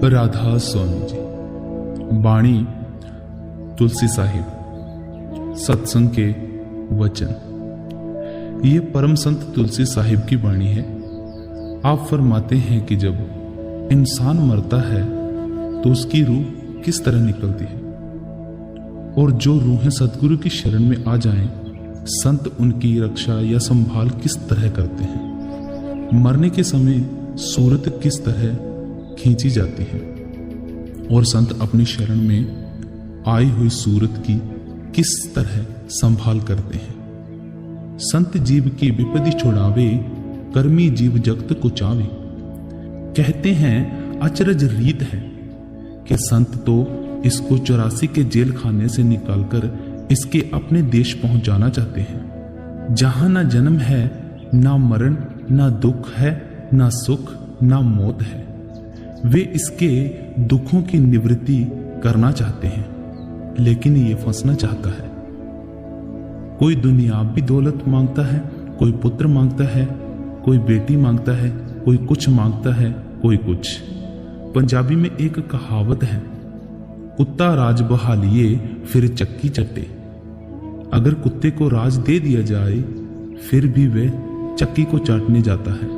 राधा स्वामी जी। बाणी तुलसी साहिब। सत्संग के वचन। ये परम संत तुलसी साहिब की बाणी है। आप फरमाते हैं कि जब इंसान मरता है तो उसकी रूह किस तरह निकलती है, और जो रूहें सतगुरु की शरण में आ जाएं, संत उनकी रक्षा या संभाल किस तरह करते हैं। मरने के समय सूरत किस तरह खींची जाती है, और संत अपनी शरण में आई हुई सूरत की किस तरह संभाल करते हैं। संत जीव की विपत्ति छुड़ावे, कर्मी जीव जगत को चावे। कहते हैं अचरज रीत है कि संत तो इसको 84 के जेल खाने से निकालकर इसके अपने देश पहुंचाना चाहते हैं, जहां ना जन्म है, ना मरण, ना दुख है, ना सुख, ना मौत है। वे इसके दुखों की निवृत्ति करना चाहते हैं, लेकिन ये फंसना चाहता है। कोई दुनियावी दौलत मांगता है, कोई पुत्र मांगता है, कोई बेटी मांगता है, कोई कुछ मांगता है, कोई कुछ। पंजाबी में एक कहावत है, कुत्ता राज बहा लिए फिर चक्की चट्टे। अगर कुत्ते को राज दे दिया जाए फिर भी वह चक्की को चाटने जाता है।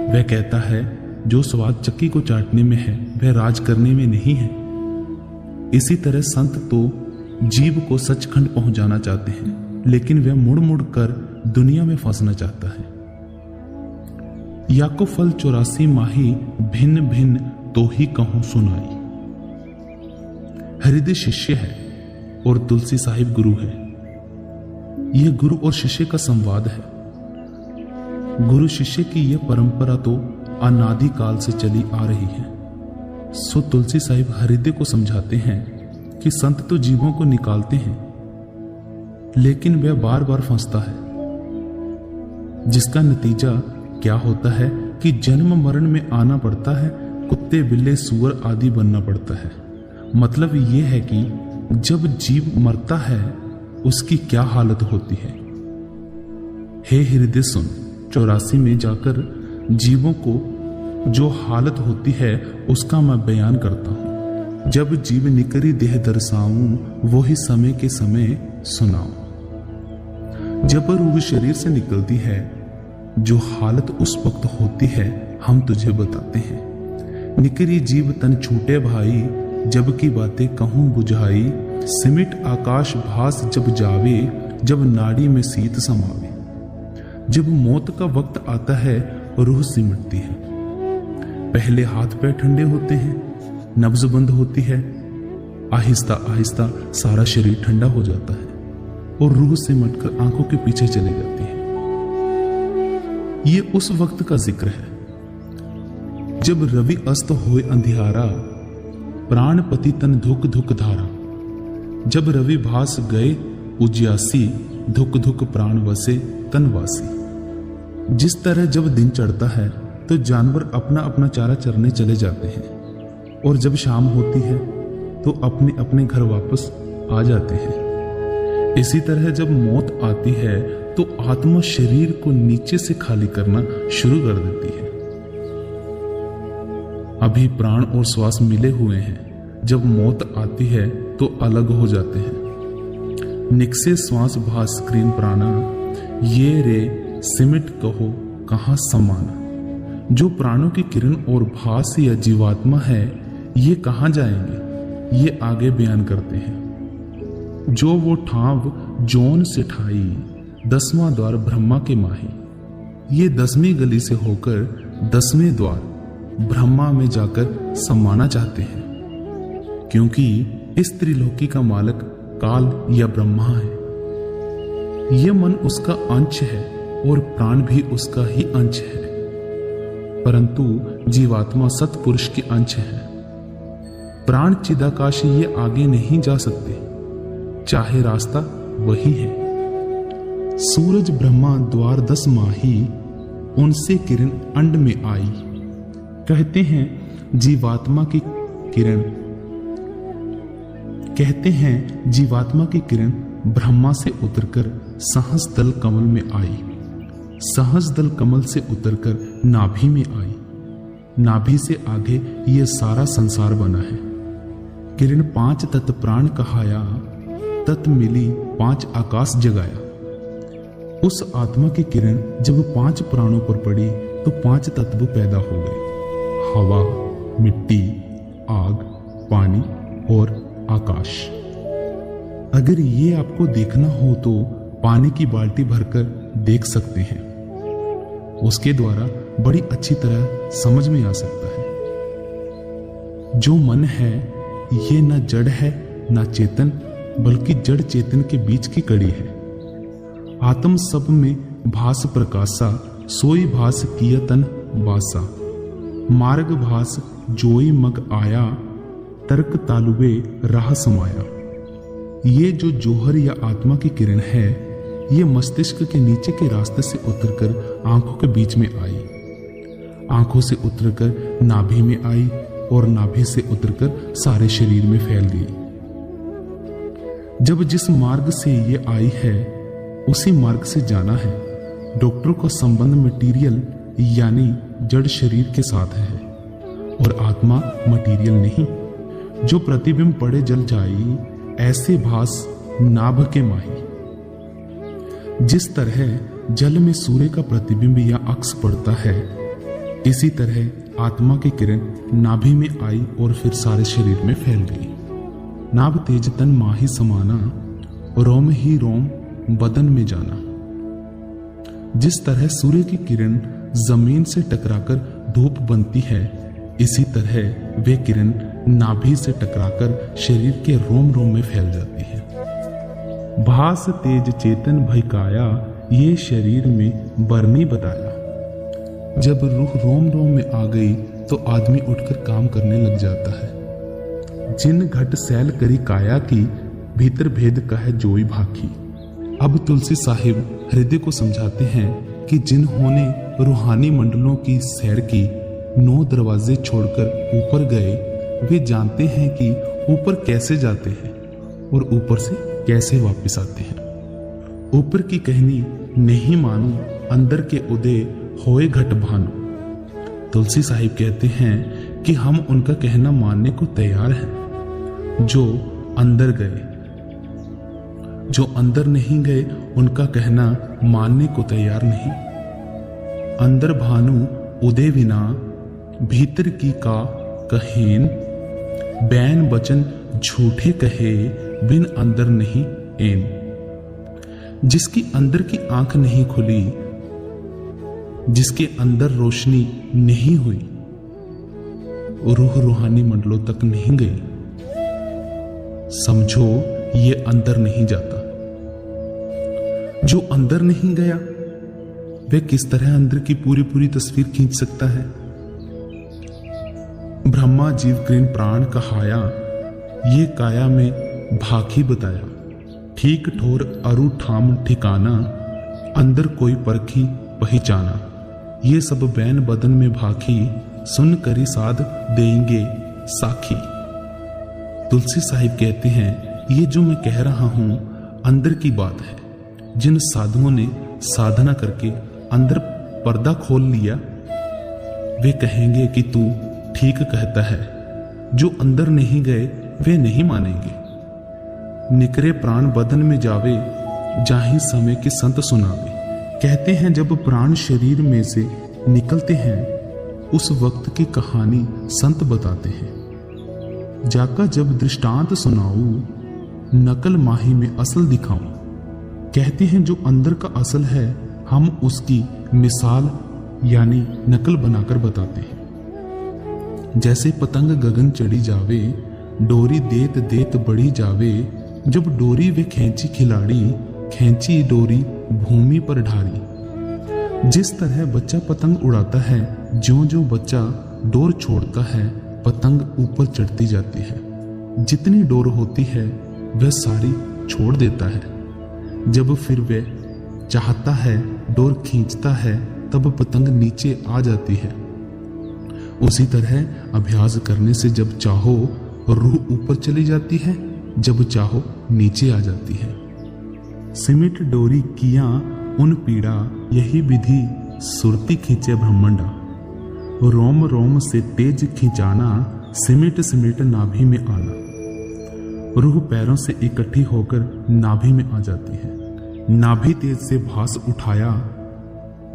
वह कहता है जो स्वाद चक्की को चाटने में है वह राज करने में नहीं है। इसी तरह संत तो जीव को सचखंड पहुंचाना चाहते हैं, लेकिन वह मुड़ मुड़ कर दुनिया में फंसना चाहता है। याको फल 84 माही, भिन्न भिन्न तो ही कहूं सुनाई। हृदय शिष्य है और तुलसी साहिब गुरु है। यह गुरु और शिष्य का संवाद है। गुरु शिष्य की यह परंपरा तो अनादि काल से चली आ रही है। सो तुलसी साहिब हृदय को समझाते हैं कि संत तो जीवों को निकालते हैं, लेकिन वह बार बार फंसता है, जिसका नतीजा क्या होता है कि जन्म मरण में आना पड़ता है, कुत्ते बिल्ले सूअर आदि बनना पड़ता है। मतलब यह है कि जब जीव मरता है उसकी क्या हालत होती है। हे हृदय सुन, 84 में जाकर जीवों को जो हालत होती है उसका मैं बयान करता हूं। जब जीव निकरी देह दर्शाऊं, वो ही समय के समय सुनाऊं। जब रूह शरीर से निकलती है, जो हालत उस वक्त होती है हम तुझे बताते हैं। निकरी जीव तन छूटे भाई, जब की बातें कहूं बुझाई। सिमिट आकाश भास जब जावे, जब नाड़ी में शीत समावे। जब मौत का वक्त आता है रूह सिमटती है। पहले हाथ पैर ठंडे होते हैं, नब्ज बंद होती है, आहिस्ता आहिस्ता सारा शरीर ठंडा हो जाता है और रूह सिमटकर आंखों के पीछे चली जाती है। ये उस वक्त का जिक्र है जब रवि अस्त होए अंधियारा, प्राणपति तन धुक धुक धारा। जब रवि भास गए उजियासी, धुक धुक प्राण वसे तन वासी। जिस तरह जब दिन चढ़ता है तो जानवर अपना अपना चारा चरने चले जाते हैं, और जब शाम होती है तो अपने अपने घर वापस आ जाते हैं। इसी तरह जब मौत आती है तो आत्मा शरीर को नीचे से खाली करना शुरू कर देती है। अभी प्राण और श्वास मिले हुए हैं, जब मौत आती है तो अलग हो जाते हैं। निकसे श्वास भास स्क्रीन प्राणा, ये रे सिमट कहो कहां समाना। जो प्राणों की किरण और भास या जीवात्मा है, ये कहां जाएंगे, ये आगे बयान करते हैं। जो वो ठाव जौन से ठाई, 10वां द्वार ब्रह्मा के माही। ये 10वीं गली से होकर 10वें द्वार ब्रह्मा में जाकर समाना चाहते हैं, क्योंकि इस त्रिलोकी का मालक काल या ब्रह्मा है। यह मन उसका अंश है और प्राण भी उसका ही अंश है, परंतु जीवात्मा सतपुरुष के अंश है। प्राण चिदाकाश ये आगे नहीं जा सकते, चाहे रास्ता वही है। सूरज ब्रह्मा द्वार 10 माही, उनसे किरण अंड में आई। कहते हैं जीवात्मा की किरण ब्रह्मा से उतरकर सहस दल कमल में आई, सहस दल कमल से उतरकर नाभि में आई। नाभि से आगे ये सारा संसार बना है। किरण 5 तत् प्राण कहाया, तत् मिली 5 आकाश जगाया। उस आत्मा की किरण जब 5 प्राणों पर पड़ी तो 5 तत्व पैदा हो गए, हवा, मिट्टी, आग, पानी और आकाश। अगर ये आपको देखना हो तो पानी की बाल्टी भरकर देख सकते हैं, उसके द्वारा बड़ी अच्छी तरह समझ में आ सकता है। जो मन है ये न जड़ है न चेतन, बल्कि जड़ चेतन के बीच की कड़ी है। आत्म सब में भास प्रकाशा, सोई भास किया तन बासा। मार्ग भास जोई मग आया, तर्क तालुबे राह समाया। ये जो जौहर या आत्मा की किरण है, ये मस्तिष्क के नीचे के रास्ते से उतरकर आंखों के बीच में आई, आंखों से उतरकर नाभि में आई और नाभि से उतरकर सारे शरीर में फैल गई। जब जिस मार्ग से ये आई है उसी मार्ग से जाना है। डॉक्टरों का संबंध मटेरियल यानी जड़ शरीर के साथ है और आत्मा मटेरियल नहीं। जो प्रतिबिंब पड़े जल जाई, ऐसे भास नाभ के माही। जिस तरह जल में सूर्य का प्रतिबिंब या अक्स पड़ता है, इसी तरह आत्मा की किरण नाभि में आई और फिर सारे शरीर में फैल गई। नाभ तेज तन माही समाना, रोम ही रोम बदन में जाना। जिस तरह सूर्य की किरण जमीन से टकराकर धूप बनती है, इसी तरह वे किरण नाभि से टकराकर शरीर के रोम रोम में फैल जाती है। भास तेज चेतन भयकाया, ये शरीर में बरनी बताया। जब रूह रोम रोम में आ गई तो आदमी उठकर काम करने लग जाता है। जिन घट सैल करी काया की, भीतर भेद का है जोई भाखी। अब तुलसी साहिब हृदय को समझाते हैं कि जिन्होंने रूहानी मंडलों की सैर की, 9 दरवाजे छोड़कर ऊपर गए, वे जानते हैं कि ऊपर कैसे जाते हैं और ऊपर से कैसे वापस आते हैं। ऊपर की कहनी नहीं मानो, अंदर के उदय होए घट भानो। तुलसी साहिब कहते हैं कि हम उनका कहना मानने को तैयार हैं जो अंदर गए। जो अंदर नहीं गए उनका कहना मानने को तैयार नहीं। अंदर भानु उदय विना, भीतर की का कहेन। बैन बचन झूठे कहे, बिन अंदर नहीं एन। जिसकी अंदर की आंख नहीं खुली, जिसके अंदर रोशनी नहीं हुई, रूह रूहानी मंडलों तक नहीं गई। समझो ये अंदर नहीं जाता। जो अंदर नहीं गया वह किस तरह अंदर की पूरी पूरी तस्वीर खींच सकता है। ब्रह्मा जीव कृन प्राण कहाया, ये काया में भाखी बताया। ठीक ठोर अरु ठाम ठिकाना, अंदर कोई परखी पहचाना। ये सब बैन बदन में भाखी, सुन करी साध देंगे साखी। तुलसी साहिब कहते हैं ये जो मैं कह रहा हूं अंदर की बात है। जिन साधुओं ने साधना करके अंदर पर्दा खोल लिया, वे कहेंगे कि तू ठीक कहता है। जो अंदर नहीं गए वे नहीं मानेंगे। निकरे प्राण बदन में जावे, जाहि समय के संत सुनावे। कहते हैं जब प्राण शरीर में से निकलते हैं उस वक्त की कहानी संत बताते हैं। जाका जब दृष्टांत सुनाऊं, नकल माही में असल दिखाऊं। कहते हैं जो अंदर का असल है हम उसकी मिसाल यानी नकल बनाकर बताते हैं। जैसे पतंग गगन चढ़ी जावे, डोरी देत देत बढ़ी जावे। जब डोरी वे खींची खिलाड़ी, खींची डोरी भूमि पर ढारी। जिस तरह बच्चा पतंग उड़ाता है, ज्यों ज्यों बच्चा डोर छोड़ता है पतंग ऊपर चढ़ती जाती है। जितनी डोर होती है वह सारी छोड़ देता है। जब फिर वह चाहता है डोर खींचता है तब पतंग नीचे आ जाती है। उसी तरह अभ्यास करने से जब चाहो रूह ऊपर चली जाती है, जब चाहो नीचे आ जाती है। सिमिट डोरी किया उन पीड़ा, यही विधि सुरती खींचे ब्रह्मंडा। रोम रोम से तेज खिंचाना, सिमट सिमट नाभि में आना। रूह पैरों से इकट्ठी होकर नाभि में आ जाती है। नाभि तेज से भास उठाया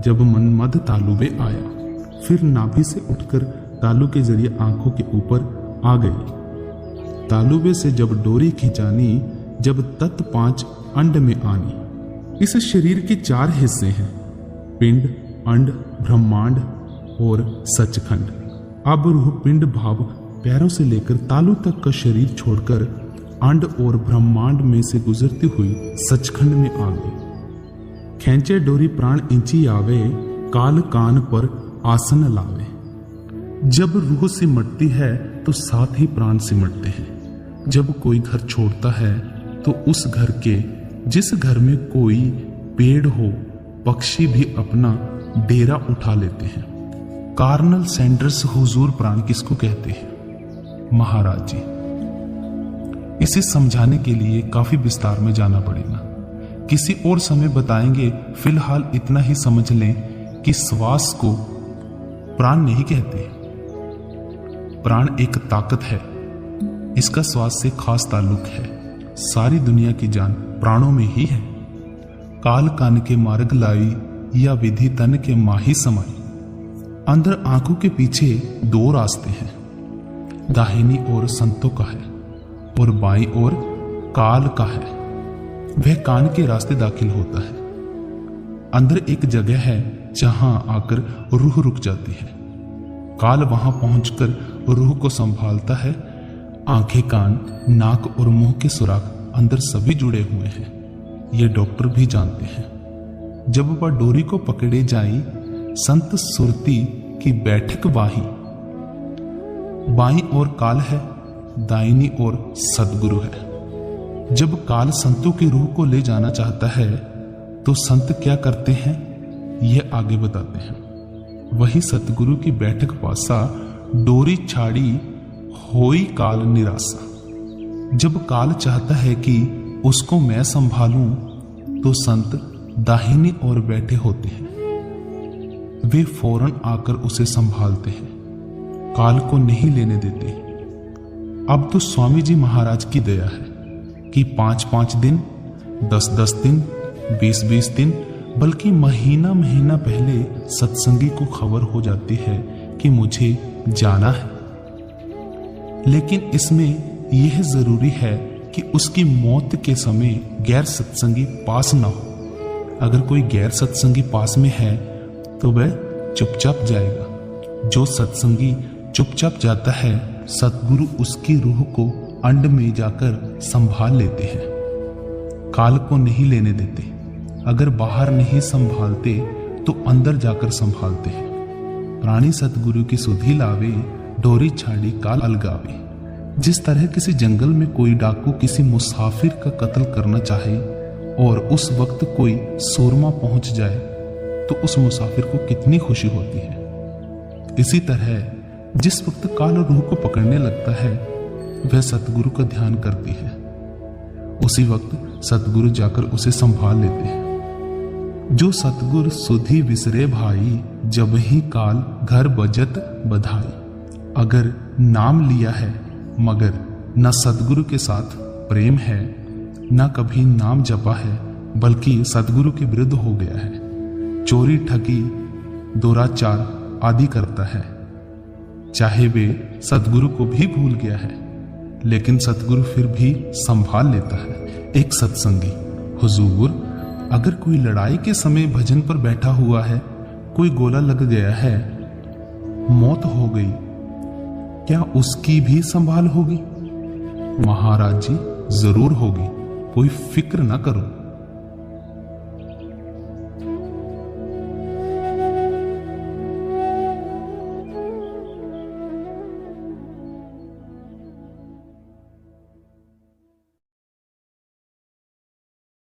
जब मनमद तालुबे आया। फिर नाभि से उठकर तालु के जरिए आंखों के ऊपर आ गई। तालुबे से जब डोरी खिंचानी, जब तत् 5 अंड में आनी। इस शरीर के 4 हिस्से हैं, पिंड, अंड, ब्रह्मांड और सचखंड। अब रूह पिंड भाव पैरों से लेकर तालु तक का शरीर छोड़कर अंड और ब्रह्मांड में से गुजरती हुई सचखंड में आ गई। खैंचे डोरी प्राण इंची आवे, काल कान पर आसन लावे। जब रूह सिमटती है तो साथ ही प्राण सिमटते हैं। जब कोई घर छोड़ता है तो उस घर के, जिस घर में कोई पेड़ हो, पक्षी भी अपना डेरा उठा लेते हैं। कार्नल सैंडर्स हुजूर प्राण किसको कहते हैं? महाराज जी। इसे समझाने के लिए काफी विस्तार में जाना पड़ेगा, किसी और समय बताएंगे। फिलहाल इतना ही समझ लें कि श्वास को प्राण नहीं कहते। प्राण एक ताकत है, इसका श्वास से खास ताल्लुक है। सारी दुनिया की जान प्राणों में ही है। काल कान के मार्ग लाई, या विधि तन के माही समाई। अंदर आंखों के पीछे 2 रास्ते हैं, दाहिनी ओर संतों का है और बाईं ओर काल का है। वह कान के रास्ते दाखिल होता है। अंदर एक जगह है जहां आकर रूह रुक जाती है। काल वहां पहुंचकर रूह को संभालता है। आंखें, कान, नाक और मुंह के सुराख अंदर सभी जुड़े हुए हैं, ये डॉक्टर भी जानते हैं। जब वह डोरी को पकड़े जाई, संत सुरती की बैठक वाही। बाईं ओर काल है, दाहिनी ओर सदगुरु है। जब काल संतों की रूह को ले जाना चाहता है तो संत क्या करते हैं, यह आगे बताते हैं। वही सतगुरु की बैठक पासा, डोरी छाड़ी होई काल निराशा। जब काल चाहता है कि उसको मैं संभालूं तो संत दाहिनी ओर बैठे होते हैं। वे फौरन आकर उसे संभालते हैं, काल को नहीं लेने देते। अब तो स्वामी जी महाराज की दया है कि 5-5 दिन, 10-10 दिन, 20-20 दिन, बल्कि महीना महीना पहले सत्संगी को खबर हो जाती है कि मुझे जाना है। लेकिन इसमें यह जरूरी है कि उसकी मौत के समय गैर सत्संगी पास ना हो। अगर कोई गैर सत्संगी पास में है तो वह चुपचाप जाएगा। जो सत्संगी चुपचाप जाता है, सतगुरु उसकी रूह को अंड में जाकर संभाल लेते हैं, काल को नहीं लेने देते। अगर बाहर नहीं संभालते तो अंदर जाकर संभालते हैं। प्राणी सतगुरु की सुधि लावे, डोरी छाड़ी काल अलगावे। जिस तरह किसी जंगल में कोई डाकू किसी मुसाफिर का कत्ल करना चाहे और उस वक्त कोई सूरमा पहुंच जाए तो उस मुसाफिर को कितनी खुशी होती है। इसी तरह जिस वक्त काल रूह को पकड़ने लगता है वह सतगुरु का ध्यान करती है। उसी वक्त सतगुरु जाकर उसे संभाल लेते हैं। जो सतगुरु सुधि विसरे भाई, जब ही काल घर बजत बधाई। अगर नाम लिया है मगर न सतगुरु के साथ प्रेम है, न कभी नाम जपा है, बल्कि सतगुरु के विरुद्ध हो गया है, चोरी ठगी दुराचार आदि करता है, चाहे वे सतगुरु को भी भूल गया है, लेकिन सतगुरु फिर भी संभाल लेता है। एक सत्संगी, हुजूर, अगर कोई लड़ाई के समय भजन पर बैठा हुआ है, कोई गोला लग गया है, मौत हो गई, क्या उसकी भी संभाल होगी? महाराज जी, जरूर होगी, कोई फिक्र न करो।